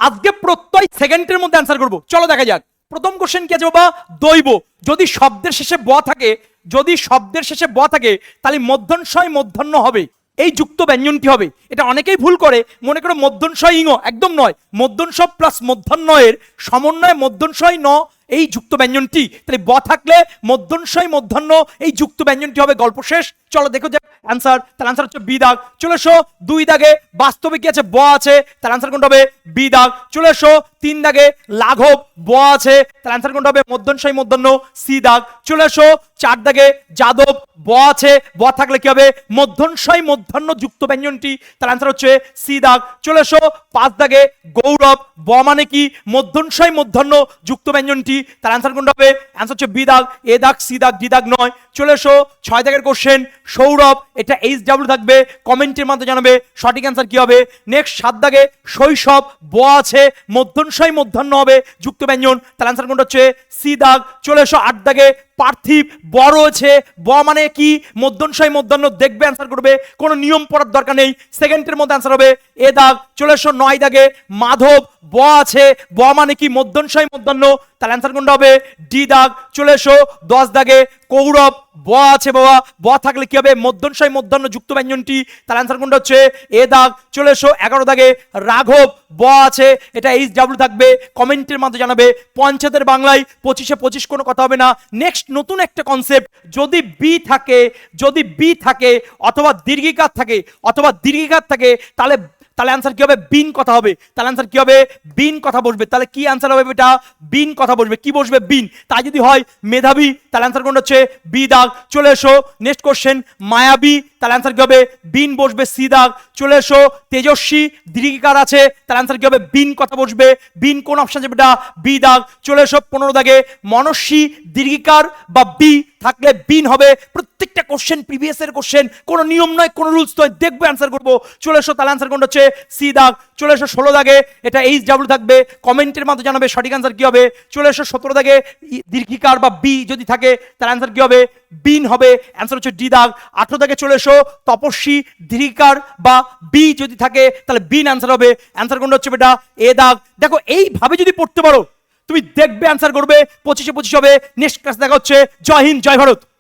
আজকে প্রত্যয় সেকেন্ডের মধ্যে অ্যান্সার করবো। চলো দেখা যাক। প্রথম কোশ্চেন কি আছে বাবা? দৈব। যদি শব্দের শেষে ব থাকে, যদি শব্দের শেষে ব থাকে, তাহলে মধ্যনশয় মধ্যাহ্ন হবে, এই যুক্ত ব্যঞ্জনটি হবে। এটা অনেকেই ভুল করে, মনে করো মধ্যনশয় ইঙ, একদম নয়। মধ্যনশ প্লাস মধ্যাহ্নয়ের সমন্বয়ে মধ্যনশয় ন, এই যুক্ত ব্যঞ্জনটি। তাহলে ব থাকলে মধ্যনশয় মধ্যাহ্ন, এই যুক্ত ব্যঞ্জনটি হবে। গল্প শেষ। চলো দেখো যে অ্যান্সার। তার অ্যান্সার হচ্ছে বি দাগ। চলে এসো 2 দাগে, বাস্তবে কি আছে? ব আছে, তার অ্যান্সার কোনটা হবে? বি দাগ। চলে এসো 3 দাগে, লাঘব, ব আছে, তার অ্যান্সার কোনটা হবে? মধ্যনশয় মধ্যাহ্ন, সি দাগ। চলে এসো 4 দাগে, যাদব, ব আছে, ব থাকলে কি হবে? মধ্যনশয় মধ্যাহ্ন যুক্ত ব্যঞ্জনটি, তার অ্যান্সার হচ্ছে সি দাগ। চলে এসো 5 দাগে, গৌরব, ব মানে কি? মধ্যনশয় মধ্যাহ্ন যুক্ত ব্যঞ্জনটি, তার অ্যান্সার কোনটা হবে? অ্যান্সার হচ্ছে বি দাগ। এ দাগ, সি দাগ, ডি দাগ নয়। চলে এসো 6 দাগের কোশ্চেন, সৌরভ, এটা এইচ ডাব্লিউ থাকবে, কমেন্টের মাধ্যমে জানাবে সঠিক অ্যান্সার কি হবে। নেক্সট 7 দাগে, শৈশব, ব আছে, মধ্যনশয় মধ্যাহ্ন হবে যুক্ত ব্যঞ্জন, তার অ্যান্সার কোনটা হচ্ছে সি দাগ। চলে এসো 8 দাগে, পার্থিব, ব রয়েছে, ব মানে কি? মধ্যনশয় মধ্যাহ্ন, দেখবে অ্যান্সার করবে, কোনো নিয়ম পড়ার দরকার নেই, সেকেন্ডের মধ্যে অ্যান্সার হবে এ দাগ। চলে এসো 9 দাগে, মাধব, ব আছে, ব মানে কি? মধ্যনশয় মধ্যাহ্ন, তার অ্যান্সার কোনটা হবে? ডি দাগ। চলে এসো 10 দাগে, কৌরব, ব আছে বাবা, ব থাকলে কি হবে? মধ্যনশয় মধ্যাহ্ন যুক্ত ব্যঞ্জনটি, তার অ্যান্সার কোনটা হচ্ছে এ দাগ। চলে এসো 11 দাগে, রাঘব, ব আছে, এটা এইচ ডাব্লিউ থাকবে, কমেন্টের মাধ্যমে জানাবে। পঞ্চায়েতের বাংলায় 25-এ 25 কোনো কথা হবে না। নেক্সট নতুন একটা কনসেপ্ট, যদি বি থাকে, যদি বি থাকে অথবা দীর্ঘিকার থাকে, অথবা দীর্ঘিকার থাকে, তাহলে তাহলে অ্যান্সার কি হবে? বিন কথা হবে। তাহলে অ্যান্সার কি হবে? বিন কথা বসবে। তাহলে কি অ্যান্সার হবে বেটা? বিন কথা বসবে। কি বসবে? বিন। তাই যদি হয় মেধাবী, তাহলে অ্যান্সার কোনটা হচ্ছে? বি দাগ। চলে এসো নেক্সট কোশ্চেন, মায়াবী, তাহলে অ্যান্সার কি হবে? বিন বসবে, সি দাগ। চলে এসো তেজস্বী, দীর্ঘিকার আছে, তাহলে অ্যান্সার কি হবে? বিন কথা বসবে। বিন কোন অপশন আছে বেটা? বি দাগ। চলে এসো 15 দাগে, মনস্বী, দীর্ঘিকার বা বি থাকলে বিন হবে। প্রত্যেকটা কোশ্চেন প্রিভিয়াস এর কোশ্চেন, কোনো নিয়ম নয়, কোনো রুলস নয়, দেখবে অ্যান্সার করবো। চলে এসো, তাহলে অ্যান্সার কোনটা হচ্ছে সি দাগ। চলে এসো 16 দাগে, এটা এইচ ডাব্লিউ থাকবে, কমেন্টের মাধ্যমে জানাবে সঠিক অ্যান্সার কি হবে। চলে এসো 17 দাগে, দীর্ঘিকার বা বি যদি থাকে, তার অ্যান্সার কি হবে? বিন হবে, অ্যান্সার হচ্ছে ডি দাগ। 18 দাগে চলে এসো, তপস্বী, দীর্ঘিকার বা বি যদি থাকে, তাহলে বিন অ্যান্সার হবে। অ্যান্সার কোনটা হচ্ছে বেটা? এ দাগ। দেখো এইভাবে যদি পড়তে পারো, তুমি দেখবে অ্যান্সার করবে, 25-এ 25 হবে। নেক্সট ক্লাস দেখা হচ্ছে। জয় হিন্দ, জয় ভারত।